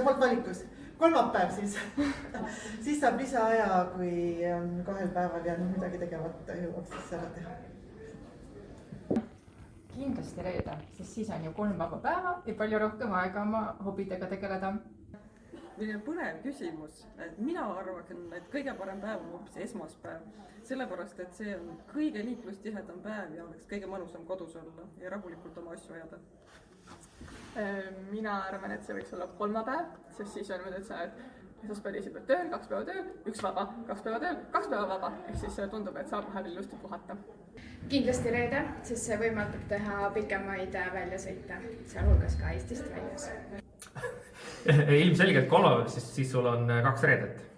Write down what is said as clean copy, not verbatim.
poolt valikus. Kolmapäev siis. Siis saab lisaaja, kui 2 päeval jäänud midagi tegevat jõuaks siis ära teha. Kindlasti reede, sest siis on ju 3 vaba päeva ja palju rohkem aega oma hobidega tegeleda. Milline põnev küsimus. Mina arvan, et kõige parem päev on hoopis esmaspäev. Sellepärast, et see on kõige liiklustihedam päev ja oleks kõige mõnusam kodus olla ja rahulikult oma asju ajada. Mina arvan, et see võiks olla kolmapäev, sest siis on nüüd, et sa oled esmaspäev, teisipäev tööl, 2 päeva tööl, 1 vaba, 2 päeva tööl, 2 päeva vaba. Ehk siis tundub, et saab vahepeal ilusti puhata. Kindlasti reede, sest see võimaldab teha pikemaid väljasõite, sealhulgas ka Eestist väljas. Ilmselgelt kolmapäev, siis sul on 2 reedet.